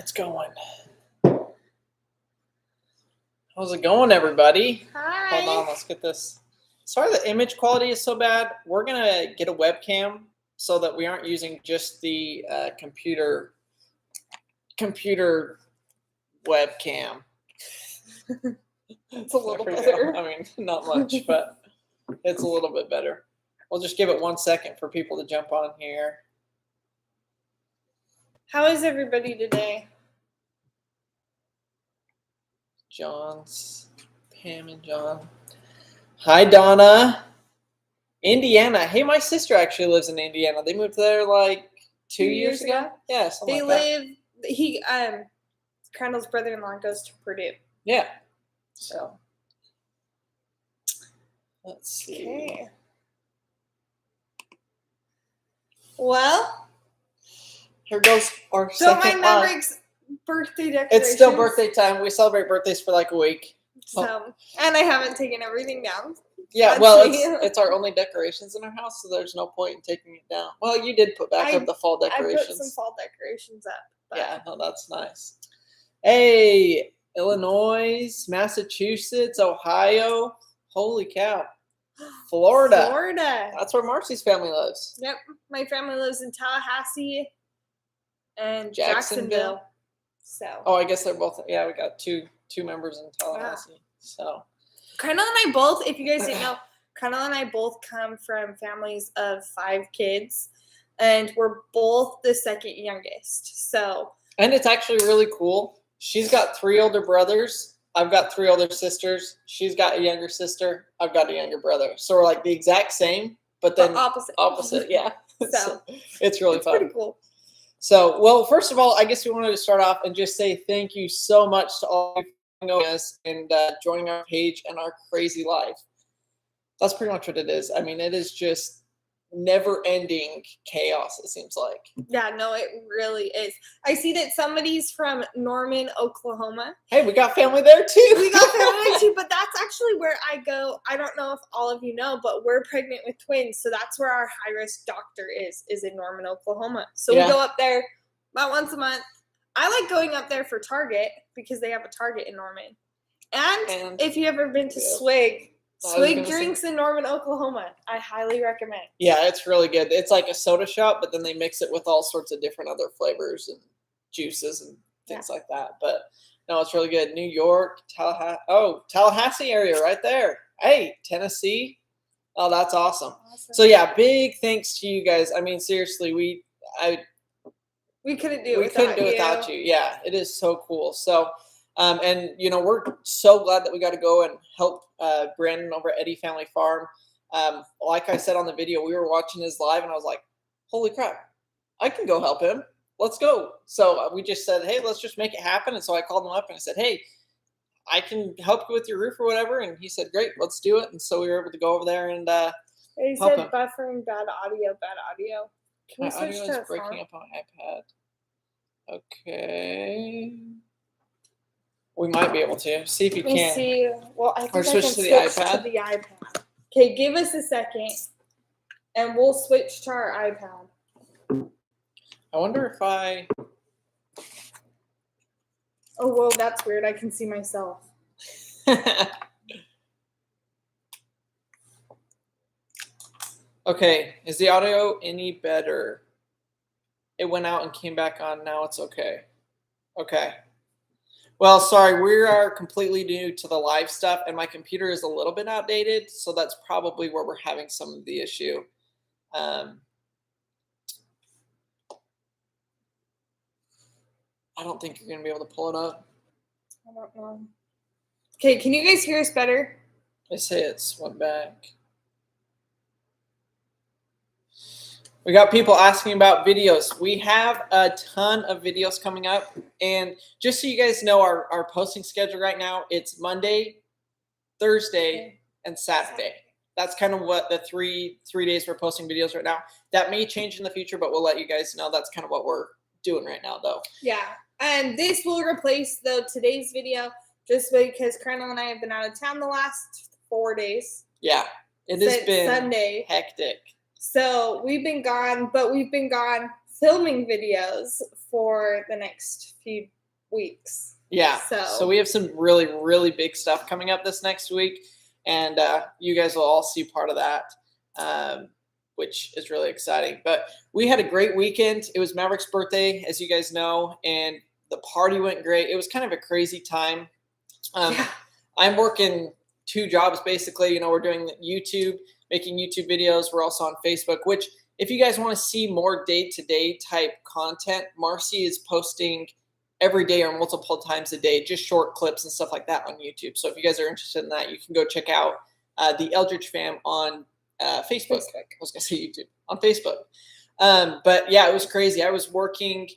It's going. How's it going, everybody? Hi. Hold on, let's get this. Sorry the image quality is so bad. We're going to get a webcam so that we aren't using just the computer webcam. It's a little better. I mean, not much, but it's a little bit better. We'll just give it 1 second for people to jump on here. How is everybody today? Pam and John. Hi, Donna. Indiana. Hey, my sister actually lives in Indiana. They moved there like 2 years ago. Yeah, something like that. Crandall's brother-in-law goes to Purdue. Yeah. So. Let's see. Okay. Well. Here goes our Don't second mind Maverick's birthday decorations. It's still birthday time. We celebrate birthdays for like a week. So, and I haven't taken everything down. Yeah, well, it's our only decorations in our house, so there's no point in taking it down. Well, you did put back up the fall decorations. I put some fall decorations up. Yeah, no, that's nice. Hey, Illinois, Massachusetts, Ohio. Holy cow. Florida. That's where Marcy's family lives. Yep. My family lives in Tallahassee and Jacksonville. So. Oh, I guess they're both. Yeah, we got two members in Tallahassee. Yeah. So. Crandall and I both, if you guys didn't know, Crandall and I both come from families of 5 kids, and we're both the second youngest. So. And it's actually really cool. She's got 3 older brothers. I've got 3 older sisters. She's got a younger sister. I've got a younger brother. So we're like the exact same, but then opposite. Yeah. So it's really fun. Pretty cool. So, well, first of all, I guess we wanted to start off and just say thank you so much to all of you for joining us and joining our page and our crazy life. That's pretty much what it is. I mean, it is just never-ending chaos, it seems like. Yeah, no, it really is. I see that somebody's from Norman, Oklahoma. Hey, we got family there too. We got family too, but that's actually where I go. I don't know if all of you know, but we're pregnant with twins, so that's where our high-risk doctor is in Norman, Oklahoma. So we go up there about once a month. I like going up there for Target because they have a Target in Norman. And if you've ever been to Swig drinks in Norman, Oklahoma. I highly recommend. Yeah, it's really good. It's like a soda shop, but then they mix it with all sorts of different other flavors and juices and things like that. But no, it's really good. New York, Tallahassee area right there. Hey, Tennessee. Oh, that's awesome. So yeah, big thanks to you guys. I mean, seriously, we couldn't do it without you. Yeah, it is so cool. So. And, you know, we're so glad that we got to go and help Brandon over at Eddie Family Farm. Like I said on the video, we were watching his live, and I was like, holy crap, I can go help him. Let's go. So we just said, hey, let's just make it happen. And so I called him up, and I said, hey, I can help you with your roof or whatever. And he said, great, let's do it. And so we were able to go over there and he help said him. Buffering, bad audio. Can we switch audio to is breaking up on my iPad. Okay. We might be able to. See if you can. Let's see. Well, I think I can switch to the iPad. Okay, give us a second, and we'll switch to our iPad. I wonder if I... Oh, whoa, that's weird. I can see myself. Okay, is the audio any better? It went out and came back on. Now it's okay. Okay. Well, sorry, we are completely new to the live stuff, and my computer is a little bit outdated, so that's probably where we're having some of the issue. I don't think you're going to be able to pull it up. I don't know. Okay, can you guys hear us better? They say it's went back. We got people asking about videos. We have a ton of videos coming up. And just so you guys know our posting schedule right now, it's Monday, Thursday, and Saturday. That's kind of what the three days we're posting videos right now. That may change in the future, but we'll let you guys know. That's kind of what we're doing right now, though. Yeah. And this will replace, though, today's video, just because Crandall and I have been out of town the last 4 days. Yeah. It has been Sunday. Hectic. So we've been gone, but we've been gone filming videos for the next few weeks. Yeah. So we have some really, really big stuff coming up this next week. And you guys will all see part of that, which is really exciting. But we had a great weekend. It was Maverick's birthday, as you guys know, and the party went great. It was kind of a crazy time. I'm working 2 jobs, basically. You know, we're doing YouTube, making YouTube videos. We're also on Facebook, which if you guys want to see more day-to-day type content, Marcy is posting every day or multiple times a day, just short clips and stuff like that on YouTube. So if you guys are interested in that, you can go check out the Eldridge Fam on Facebook. I was going to say YouTube, on Facebook. But yeah, it was crazy. I was working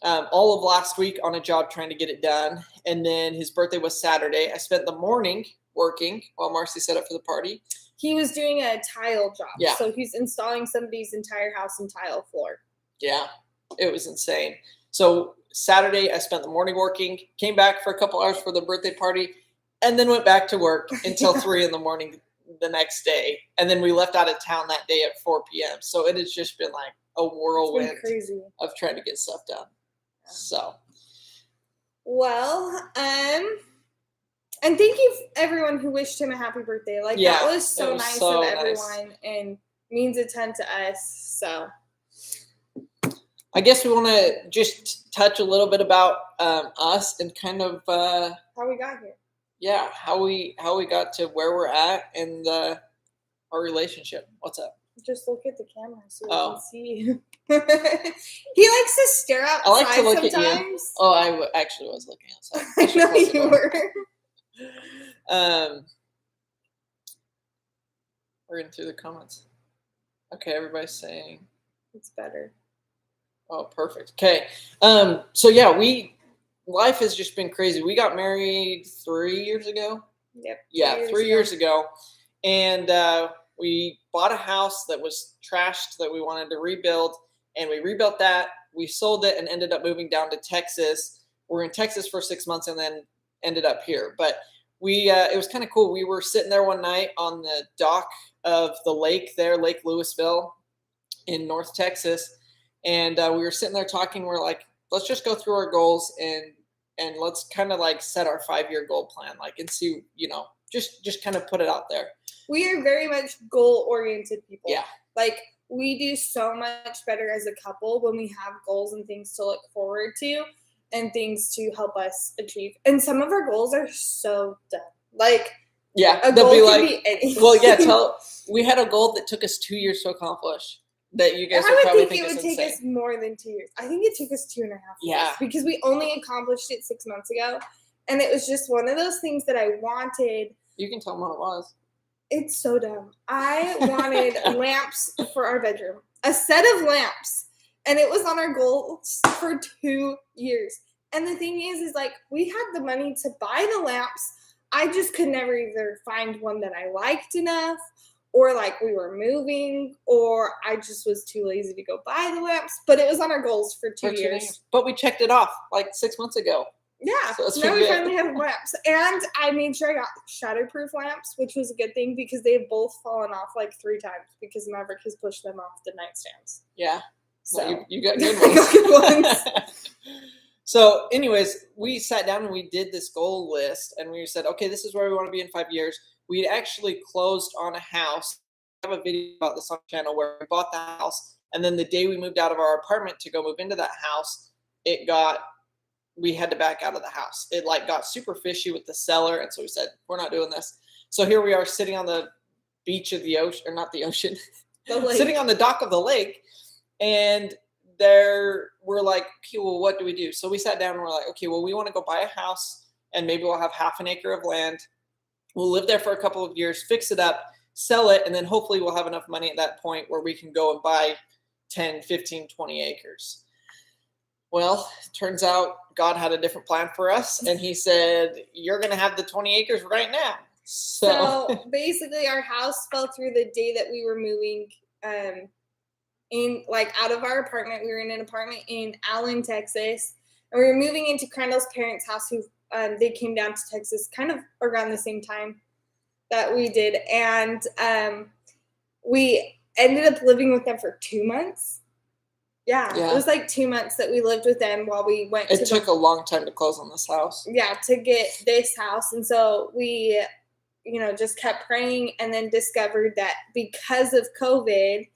all of last week on a job trying to get it done. And then his birthday was Saturday. I spent the morning working while Marcy set up for the party. He was doing a tile job. Yeah. So he's installing somebody's entire house and tile floor. Yeah, it was insane. So Saturday, I spent the morning working, came back for a couple hours for the birthday party, and then went back to work until 3 in the morning the next day. And then we left out of town that day at 4 p.m. So it has just been like a whirlwind of trying to get stuff done. Yeah. So. Well, and thank you everyone who wished him a happy birthday. Like, that was so nice of everyone and means a ton to us. So. I guess we want to just touch a little bit about us and kind of how we got here. Yeah, how we got to where we're at and our relationship. What's up? Just look at the camera so we can see. He likes to stare outside. I like to look sometimes. At you. Oh, I actually was looking outside. I know you were. We're in through the comments. Okay, everybody's saying it's better. Oh, perfect. Okay. So yeah, life has just been crazy. We got married 3 years ago. Yep. Yeah, 3 years ago. And we bought a house that was trashed that we wanted to rebuild, and we rebuilt that. We sold it and ended up moving down to Texas. We're in Texas for 6 months and then ended up here. But it was kind of cool. We were sitting there one night on the dock of the lake there, Lake Lewisville in North Texas. And we were sitting there talking. We're like, let's just go through our goals and let's kind of like set our 5-year goal plan, like, and see, just kind of put it out there. We are very much goal-oriented people. Yeah. Like, we do so much better as a couple when we have goals and things to look forward to and things to help us achieve. And some of our goals are so dumb. Like, yeah, a goal could be anything. Well, yeah, we had a goal that took us 2 years to accomplish. That you guys would probably think it would take us more than 2 years. I think it took us 2.5 years. Yeah. Because we only accomplished it 6 months ago. And it was just one of those things that I wanted. You can tell them what it was. It's so dumb. I wanted lamps for our bedroom. A set of lamps. And it was on our goals for 2 years. And the thing is like, we had the money to buy the lamps. I just could never either find one that I liked enough, or like we were moving, or I just was too lazy to go buy the lamps. But it was on our goals for 2 years. But we checked it off like 6 months ago. Yeah, so now we finally have lamps. And I made sure I got shatterproof lamps, which was a good thing because they have both fallen off like 3 times because Maverick has pushed them off the nightstands. Yeah. So no, you got good ones. So anyways, we sat down and we did this goal list and we said, okay, this is where we want to be in 5 years. We actually closed on a house. I have a video about this on the channel where we bought the house. And then the day we moved out of our apartment to go move into that house, we had to back out of the house. It like got super fishy with the seller. And so we said, we're not doing this. So here we are sitting on the beach of the ocean, or not the ocean, sitting on the dock of the lake. And we're like, okay, well, what do we do? So we sat down and we're like, okay, well, we want to go buy a house and maybe we'll have half an acre of land. We'll live there for a couple of years, fix it up, sell it. And then hopefully we'll have enough money at that point where we can go and buy 10, 15, 20 acres. Well, it turns out God had a different plan for us. And he said, you're going to have the 20 acres right now. So basically our house fell through the day that we were moving out of our apartment. We were in an apartment in Allen, Texas. And we were moving into Crandall's parents' house, who they came down to Texas kind of around the same time that we did. And we ended up living with them for 2 months. Yeah, it was like 2 months that we lived with them while we went. It took a long time to close on this house. Yeah, to get this house, and so we, just kept praying, and then discovered that because of COVID,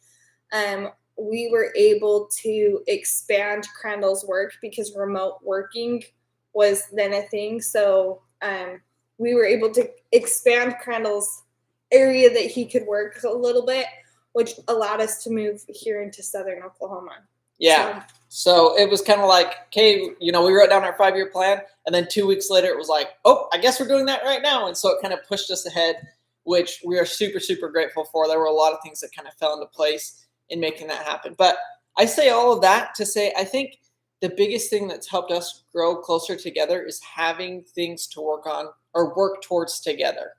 we were able to expand Crandall's work because remote working was then a thing. So we were able to expand Crandall's area that he could work a little bit, which allowed us to move here into southern Oklahoma. Yeah. So it was kind of like, okay, we wrote down our 5-year plan, and then 2 weeks later it was like, oh, I guess we're doing that right now. And so it kind of pushed us ahead, which we are super, super grateful for. There were a lot of things that kind of fell into place in making that happen. But I say all of that to say, I think the biggest thing that's helped us grow closer together is having things to work on or work towards together.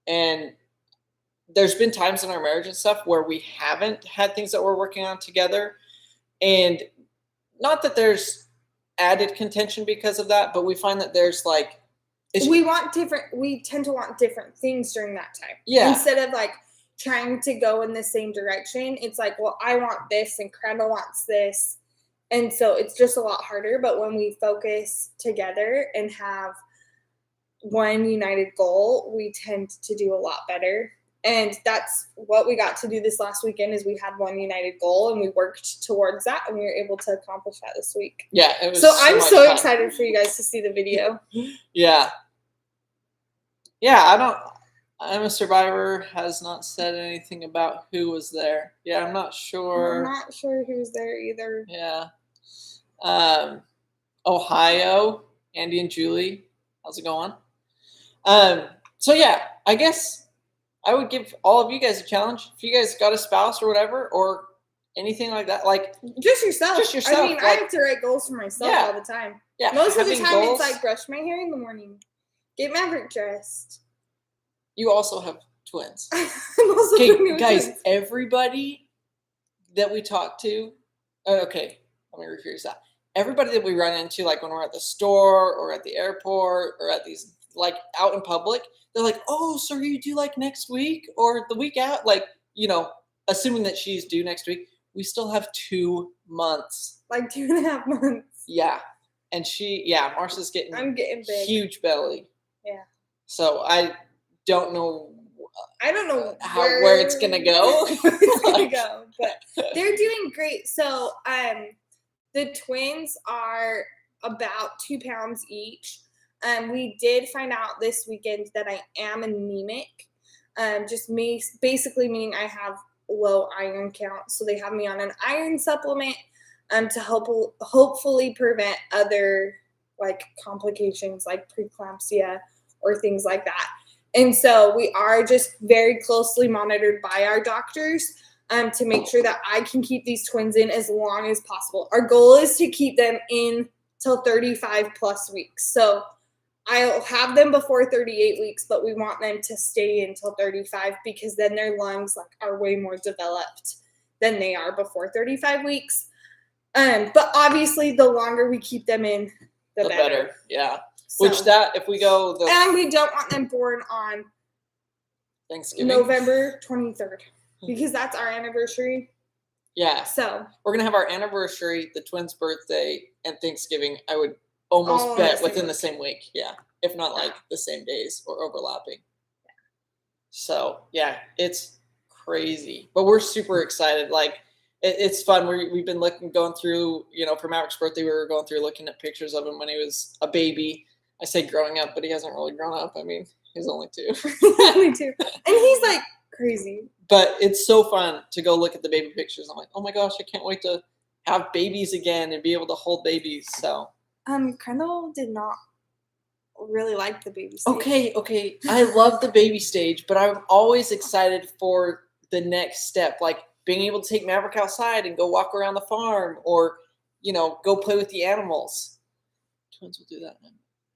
And there's been times in our marriage and stuff where we haven't had things that we're working on together. And not that there's added contention because of that, but we find that there's like, we tend to want different things during that time. Yeah. Instead of like trying to go in the same direction, it's like, well, I want this and Crandall wants this. And so it's just a lot harder. But when we focus together and have one united goal, we tend to do a lot better. And that's what we got to do this last weekend is we had one united goal and we worked towards that and we were able to accomplish that this week. Yeah. It was I'm so excited for you guys to see the video. Yeah. Yeah. I'm a Survivor has not said anything about who was there. Yeah. I'm not sure. I'm not sure who was there either. Yeah. Ohio, Andy and Julie. How's it going? So yeah, I guess I would give all of you guys a challenge. If you guys got a spouse or whatever, or anything like that, like just yourself. I mean, like, I have to write goals for myself all the time. Yeah. Most of the time it's like brush my hair in the morning, get Maverick dressed. You also have twins. Okay, guys, twins. Everybody that we talk to, okay, let me rephrase that. Everybody that we run into, like when we're at the store or at the airport or at these, like out in public, they're like, oh, so you do like next week or the week out? Like, assuming that she's due next week, we still have 2 months. Like 2.5 months. Yeah. And Marsha's getting I'm getting big. Huge belly. Yeah. So I don't know where it's going to go. But they're doing great. So the twins are about 2 pounds each. We did find out this weekend that I am anemic, basically meaning I have low iron count. So they have me on an iron supplement to hopefully prevent other like complications like preeclampsia or things like that. And so we are just very closely monitored by our doctors to make sure that I can keep these twins in as long as possible. Our goal is to keep them in till 35 plus weeks. So I'll have them before 38 weeks, but we want them to stay until 35 because then their lungs are way more developed than they are before 35 weeks. But obviously, the longer we keep them in, the better. Yeah. So, if we go... And we don't want them born on Thanksgiving, November 23rd, because that's our anniversary. Yeah. So we're going to have our anniversary, the twins' birthday, and Thanksgiving, I would almost bet within the same week. Yeah. If not like the same days or overlapping. Yeah. So, yeah, it's crazy. But we're super excited. Like, it's fun. We've been going through, for Maverick's birthday, we were going through looking at pictures of him when he was a baby. I say growing up, but he hasn't really grown up. I mean, he's only 2. Only 2. And he's like crazy. But it's so fun to go look at the baby pictures. I'm like, oh my gosh, I can't wait to have babies again and be able to hold babies. So Crandall did not really like the baby stage. Okay. I love the baby stage, but I'm always excited for the next step, like being able to take Maverick outside and go walk around the farm or, go play with the animals. Twins will do that.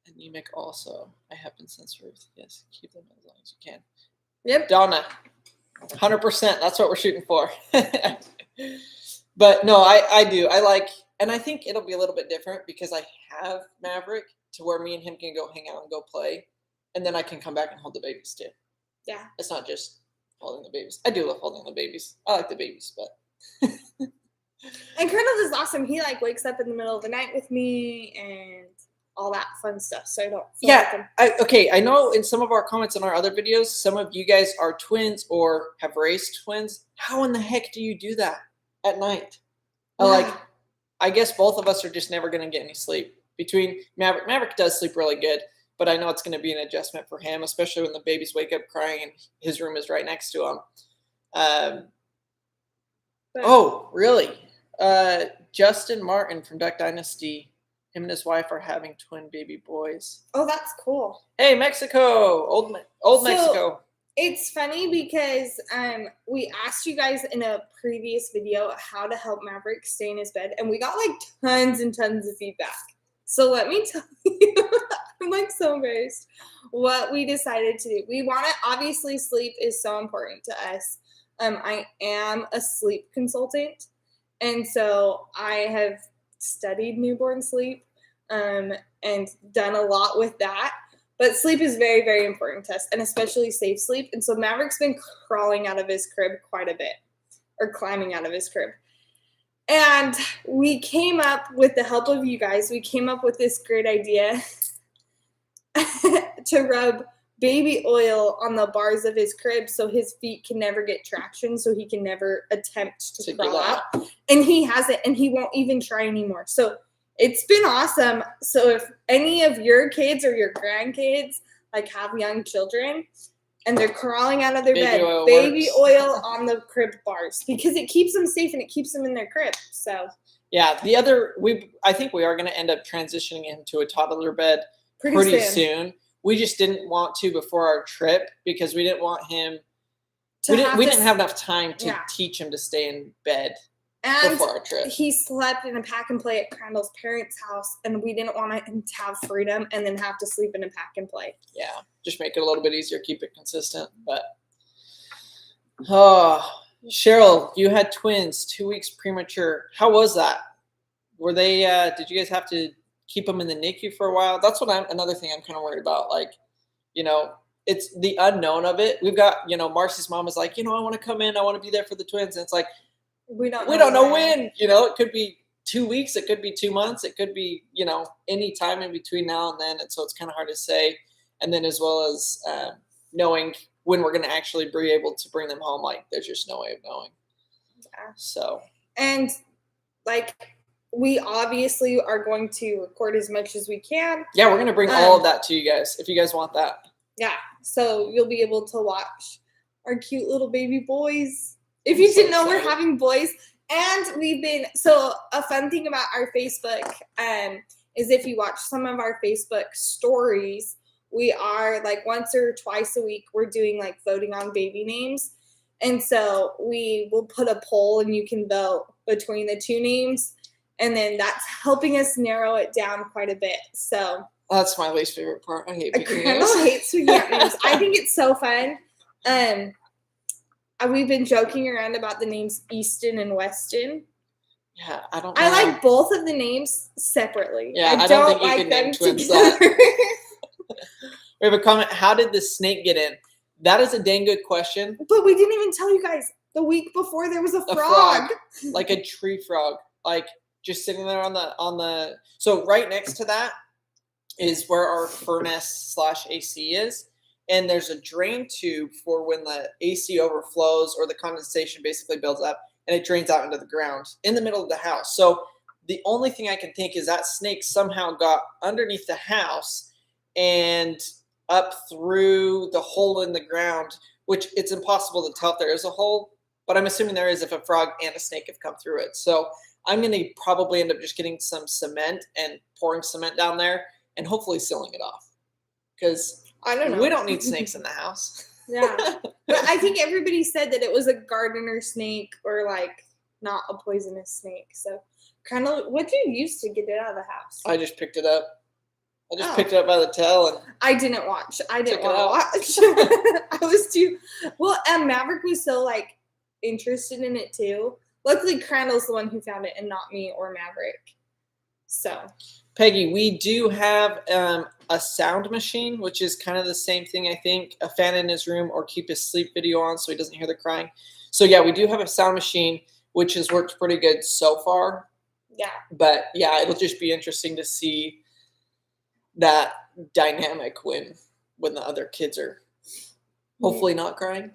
Anemic also. I have been since birth. Yes, keep them as long as you can. Yep. Donna, 100%. That's what we're shooting for. But no, I do. I like, and I think it'll be a little bit different because I have Maverick to where me and him can go hang out and go play. And then I can come back and hold the babies too. Yeah. It's not just holding the babies. I do love holding the babies. I like the babies, but And Colonel is awesome. He like wakes up in the middle of the night with me and all that fun stuff. So I don't feel like okay. I know in some of our comments on our other videos, some of you guys are twins or have raised twins. How in the heck do you do that at night? Like, I guess both of us are just never going to get any sleep. Between Maverick does sleep really good, but I know it's going to be an adjustment for him, especially when the babies wake up crying and his room is right next to him. Oh, really? Justin Martin from Duck Dynasty, him and his wife are having twin baby boys. Oh, that's cool. Hey, Mexico, old Mexico. It's funny because we asked you guys in a previous video how to help Maverick stay in his bed, and we got like tons and tons of feedback. So let me tell you, I'm like so embarrassed what we decided to do. We want to, obviously sleep is so important to us. I am a sleep consultant, and so I have studied newborn sleep and done a lot with that. But sleep is very, very important to us, and especially safe sleep. And so Maverick's been crawling out of his crib quite a bit, or climbing out of his crib. And we came up with the help of you guys, we came up with this great idea to rub baby oil on the bars of his crib so his feet can never get traction, so he can never attempt to crawl out. And he hasn't, and he won't even try anymore. So it's been awesome. So if any of your kids or your grandkids like have young children and they're crawling out of their bed, baby oil on the crib bars, because it keeps them safe and it keeps them in their crib. So yeah, I think we are going to end up transitioning into a toddler bed pretty soon. We just didn't want to before our trip because we didn't want him. We didn't have enough time to teach him to stay in bed. And before our trip. He slept in a pack and play at Crandall's parents' house, and we didn't want him to have freedom and then have to sleep in a pack and play. Yeah, just make it a little bit easier, keep it consistent. But Cheryl, you had twins, 2 weeks premature. How was that? Were they? Did you guys have to keep them in the NICU for a while? That's another thing I'm kind of worried about. Like, it's the unknown of it. We've got, Marcy's mom is like, I want to come in, I want to be there for the twins, and it's like. We don't know when. It could be 2 weeks. It could be 2 months. It could be, any time in between now and then. And so it's kind of hard to say. And then as well as knowing when we're going to actually be able to bring them home, like there's just no way of knowing. Yeah. So. And we obviously are going to record as much as we can. Yeah, we're going to bring all of that to you guys if you guys want that. Yeah. So you'll be able to watch our cute little baby boys. If you didn't know, we're having boys, and so a fun thing about our Facebook is if you watch some of our Facebook stories, we are once or twice a week, we're doing voting on baby names. And so we will put a poll and you can vote between the two names. And then that's helping us narrow it down quite a bit. So that's my least favorite part. I hate picking names. Crandall hates picking out names. I think it's so fun. We've been joking around about the names Easton and Weston. Yeah, I don't know. I like both of the names separately. Yeah, I don't think you can name twins that. We have a comment. How did the snake get in? That is a dang good question. But we didn't even tell you guys. The week before there was a frog. Like a tree frog. Just sitting there on the so right next to that is where our furnace / AC is. And there's a drain tube for when the AC overflows or the condensation basically builds up and it drains out into the ground in the middle of the house. So the only thing I can think is that snake somehow got underneath the house and up through the hole in the ground, which it's impossible to tell if there is a hole, but I'm assuming there is if a frog and a snake have come through it. So I'm going to probably end up just getting some cement and pouring cement down there and hopefully sealing it off. Because I don't know. We don't need snakes in the house. Yeah. But I think everybody said that it was a gardener snake or not a poisonous snake. So what did you use to get it out of the house? I just picked it up. Picked it up by the tail and I didn't watch. I didn't want to watch. I was too Maverick was so interested in it too. Luckily Crandall's the one who found it and not me or Maverick. So Peggy, we do have a sound machine, which is kind of the same thing, I think. A fan in his room or keep his sleep video on so he doesn't hear the crying. So, yeah, we do have a sound machine, which has worked pretty good so far. Yeah. But yeah, it'll just be interesting to see that dynamic when the other kids are hopefully not crying.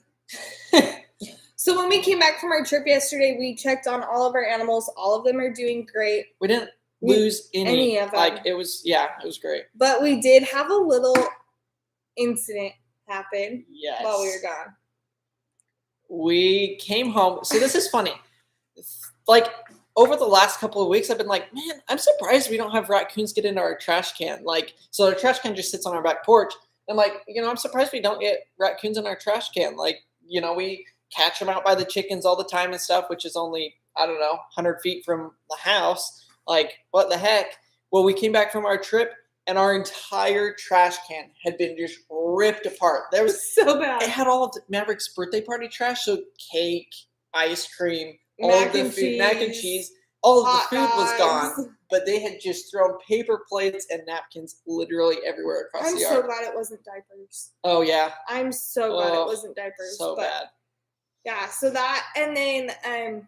So when we came back from our trip yesterday, we checked on all of our animals. All of them are doing great. We didn't lose any of them. Like it was great. But we did have a little incident happen while we were gone. We came home. So this is funny. Like over the last couple of weeks, I've been like, man, I'm surprised we don't have raccoons get into our trash can. Like, so our trash can just sits on our back porch. I'm like, I'm surprised we don't get raccoons in our trash can. Like, we catch them out by the chickens all the time and stuff, which is only, I don't know, 100 feet from the house. Like, what the heck? Well, we came back from our trip and our entire trash can had been just ripped apart. There was so bad. It had all of Maverick's birthday party trash. So cake, ice cream, all of the food, mac and cheese, all of the food was gone. But they had just thrown paper plates and napkins literally everywhere across the yard. I'm so glad it wasn't diapers. Oh, yeah. I'm so glad it wasn't diapers. So bad. Yeah, so that, and then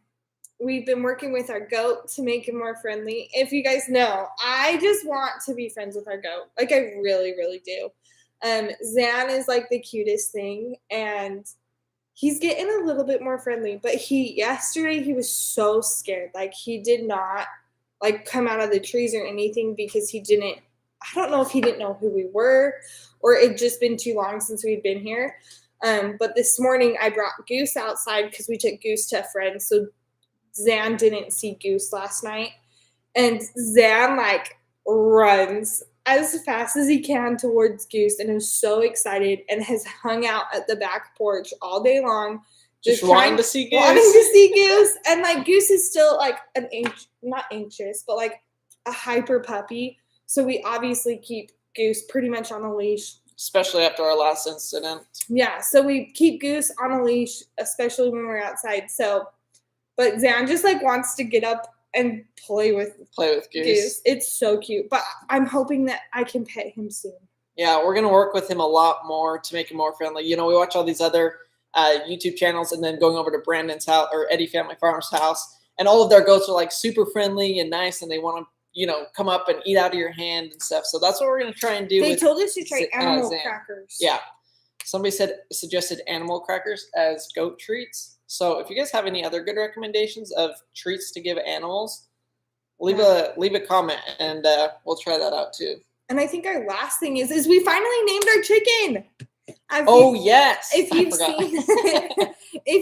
we've been working with our goat to make him more friendly. If you guys know, I just want to be friends with our goat. Like, I really, really do. Zan is, like, the cutest thing, and he's getting a little bit more friendly. But yesterday, he was so scared. Like, he did not, like, come out of the trees or anything because I don't know if he didn't know who we were or it'd just been too long since we'd been here. But this morning I brought Goose outside because we took Goose to a friend. So Zan didn't see Goose last night. And Zan like runs as fast as he can towards Goose and is so excited and has hung out at the back porch all day long. Just wanting to see Goose. Wanting to see Goose. And like Goose is still like not anxious, but like a hyper puppy. So we obviously keep Goose pretty much on a leash. Especially after our last incident. Yeah, so we keep Goose on a leash, especially when we're outside. So, but Zan just like wants to get up and play with Goose. It's so cute. But I'm hoping that I can pet him soon. Yeah, we're going to work with him a lot more to make him more friendly. We watch all these other YouTube channels and then going over to Brandon's house or Eddie Family Farm's house. And all of their goats are like super friendly and nice and they want to come up and eat out of your hand and stuff. So that's what we're going to try and do. They told us to try animal crackers. Yeah. Somebody suggested animal crackers as goat treats. So if you guys have any other good recommendations of treats to give animals, leave a comment and we'll try that out too. And I think our last thing is we finally named our chicken. Yes. If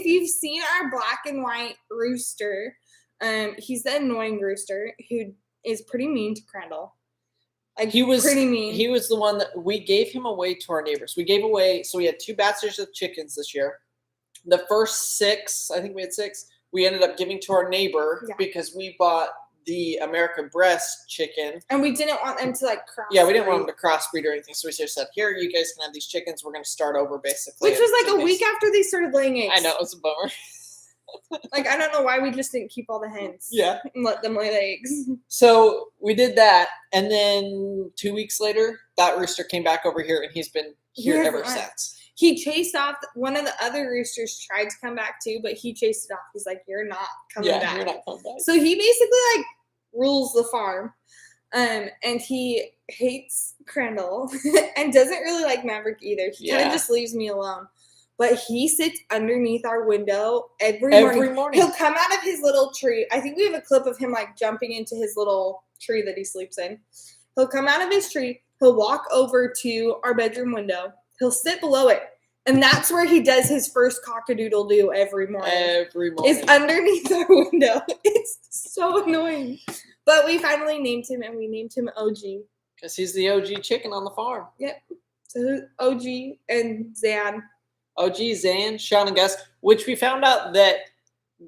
you've seen our black and white rooster, he's the annoying rooster who is pretty mean to Crandall. Like he was pretty mean. He was the one that we gave him away to our neighbors. So we had 2 batches of chickens this year. The first 6, I think we had 6, we ended up giving to our neighbor because we bought the American breast chicken. And we didn't want them to like crossbreed. Yeah, we didn't want them to crossbreed or anything. So we just said, here, you guys can have these chickens. We're going to start over basically. Which was like a week after they started laying eggs. I know, it was a bummer. Like, I don't know why we just didn't keep all the hens. Yeah. And let them lay the eggs. So we did that. And then 2 weeks later, that rooster came back over here and he's been here ever since. He chased off one of the other roosters, tried to come back too, but he chased it off. He's like, you're not coming back. You're not coming back. So he basically like rules the farm. And he hates Crandall and doesn't really like Maverick either. He kind of just leaves me alone. But he sits underneath our window every morning. He'll come out of his little tree. I think we have a clip of him like jumping into his little tree that he sleeps in. He'll come out of his tree. He'll walk over to our bedroom window. He'll sit below it. And that's where he does his first cock-a-doodle-doo every morning. It's underneath our window. It's so annoying. But we finally named him, and we named him OG. Because he's the OG chicken on the farm. Yep. So OG and Zan. OG, Zan, Sean, and Gus, which we found out that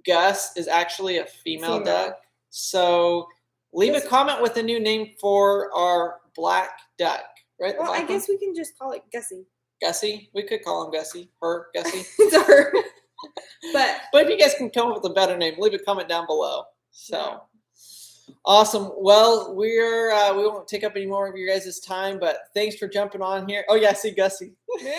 Gus is actually a female duck. So leave a comment with a new name for our black duck, right? Well, I guess we can just call it Gussie. Gussie? We could call him Gussie. Her, Gussie. It's her. But if you guys can come up with a better name, leave a comment down below. So awesome. Well, we won't take up any more of your guys' time, but thanks for jumping on here. Oh yeah, see Gussie. Yeah.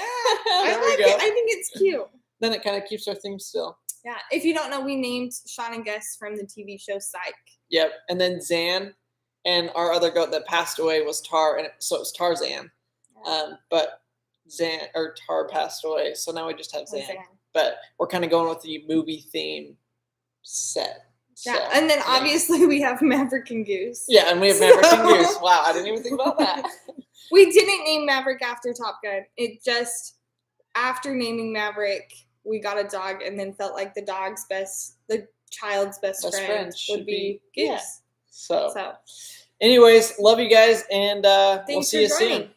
I like it. I think it's cute. Then it kind of keeps our theme still. Yeah. If you don't know, we named Sean and Gus from the TV show Psych. Yep. And then Zan and our other goat that passed away was Tar, and so it was Tarzan. But Tar passed away, so now we just have Zan. But we're kind of going with the movie theme set. Yeah, so, and then obviously we have Maverick and Goose. Yeah, and we have Maverick and Goose. Wow, I didn't even think about that. We didn't name Maverick after Top Gun. It just, after naming Maverick, we got a dog and then felt like the child's best friend would be Goose. Yeah. So, anyways, love you guys, and we'll see you soon.